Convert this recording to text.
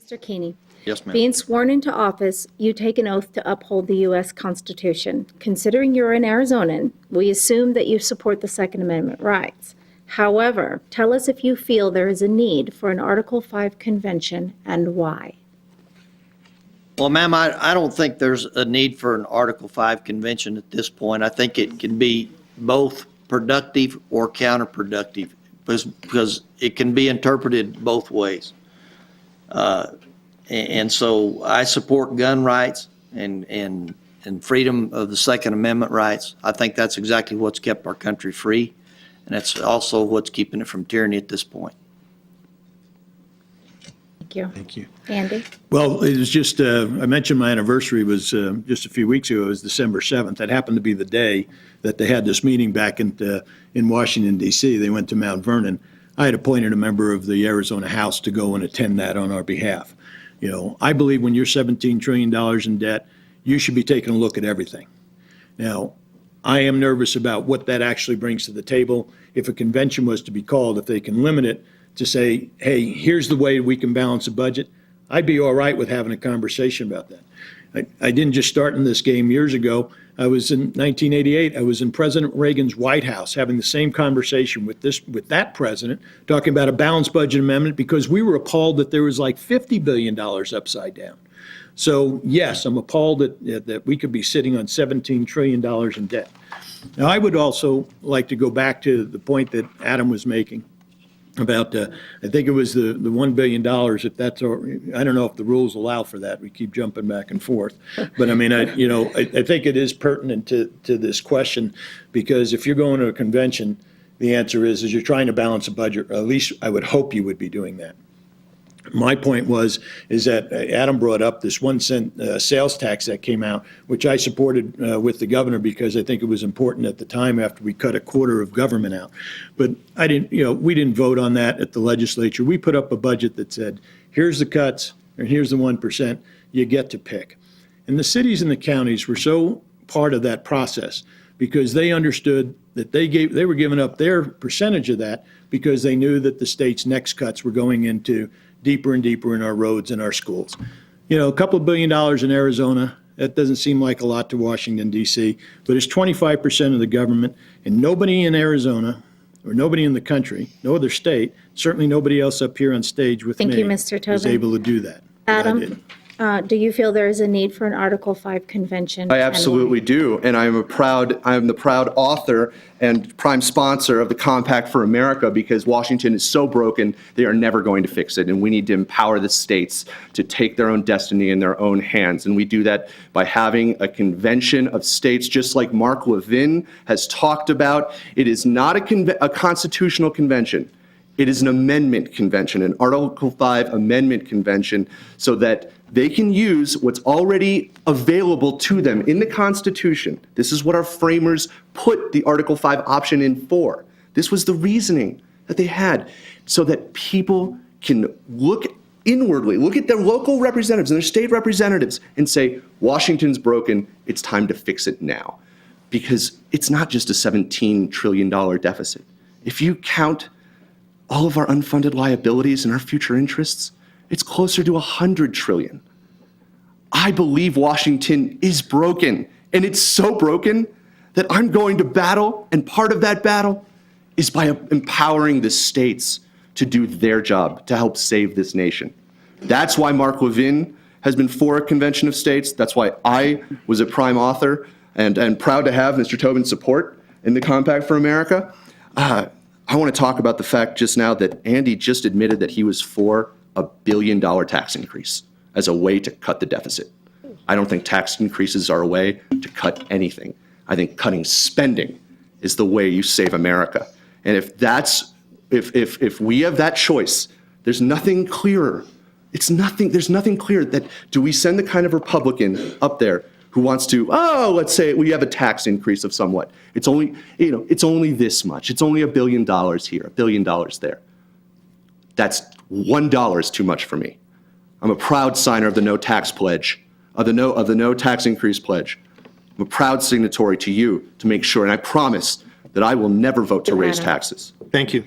Mr. Keeney. Yes, ma'am. Being sworn into office, you take an oath to uphold the U.S. Constitution. Considering you're an Arizonan, we assume that you support the Second Amendment rights. However, tell us if you feel there is a need for an Article 5 convention and why. Well, ma'am, I don't think there's a need for an Article 5 convention at this point. I think it can be both productive or counterproductive because it can be interpreted both ways. And so I support gun rights and freedom of the Second Amendment rights. I think that's exactly what's kept our country free, and that's also what's keeping it from tyranny at this point. Thank you. Thank you. Andy? Well, it was just, I mentioned my anniversary was just a few weeks ago. It was December 7th. That happened to be the day that they had this meeting back in Washington, D.C. They went to Mount Vernon. I had appointed a member of the Arizona House to go and attend that on our behalf. You know, I believe when you're $17 trillion in debt, you should be taking a look at everything. Now, I am nervous about what that actually brings to the table. If a convention was to be called, if they can limit it to say, hey, here's the way we can balance a budget, I'd be all right with having a conversation about that. I didn't just start in this game years ago. I was in 1988. I was in President Reagan's White House having the same conversation with that president, talking about a balanced budget amendment because we were appalled that there was like $50 billion upside down. So yes, I'm appalled that we could be sitting on $17 trillion in debt. Now, I would also like to go back to the point that Adam was making about, I think it was the $1 billion, if that's, I don't know if the rules allow for that. We keep jumping back and forth. But I mean, I think it is pertinent to this question, because if you're going to a convention, the answer is you're trying to balance a budget, or at least I would hope you would be doing that. My point is that Adam brought up this 1 cent sales tax that came out, which I supported with the governor because I think it was important at the time after we cut a quarter of government out. But we didn't vote on that at the legislature. We put up a budget that said, here's the cuts, and here's the 1%, you get to pick. And the cities and the counties were so part of that process because they understood that they were giving up their percentage of that because they knew that the state's next cuts were going into deeper and deeper in our roads and our schools. You know, a couple of $1 billion in Arizona, that doesn't seem like a lot to Washington, D.C., but it's 25% of the government, and nobody in Arizona, or nobody in the country, no other state, certainly nobody else up here on stage with me, Thank you, Mr. Tobin. was able to do that. Adam, do you feel there is a need for an Article 5 convention? I absolutely do, and I'm the proud author and prime sponsor of the Compact for America because Washington is so broken, they are never going to fix it, and we need to empower the states to take their own destiny in their own hands, and we do that by having a convention of states, just like Mark Levin has talked about. It is not a constitutional convention. It is an amendment convention, an Article 5 amendment convention, so that they can use what's already available to them in the Constitution. This is what our framers put the Article 5 option in for. This was the reasoning that they had, so that people can look inwardly, look at their local representatives and their state representatives and say, Washington's broken, it's time to fix it now. Because it's not just a $17 trillion deficit. If you count all of our unfunded liabilities and our future interests, it's closer to 100 trillion. I believe Washington is broken, and it's so broken that I'm going to battle, and part of that battle is by empowering the states to do their job to help save this nation. That's why Mark Levin has been for a convention of states. That's why I was a prime author and proud to have Mr. Tobin's support in the Compact for America. I want to talk about the fact just now that Andy just admitted that he was for a $1 billion tax increase as a way to cut the deficit. I don't think tax increases are a way to cut anything. I think cutting spending is the way you save America. And if we have that choice, there's nothing clearer. There's nothing clear that do we send the kind of Republican up there who wants to, let's say we have a tax increase of somewhat. It's only this much. It's only $1 billion here, $1 billion there. That's $1 is too much for me. I'm a proud signer of the no tax pledge, of the no tax increase pledge. I'm a proud signatory to you to make sure, and I promise that I will never vote to raise taxes. Thank you.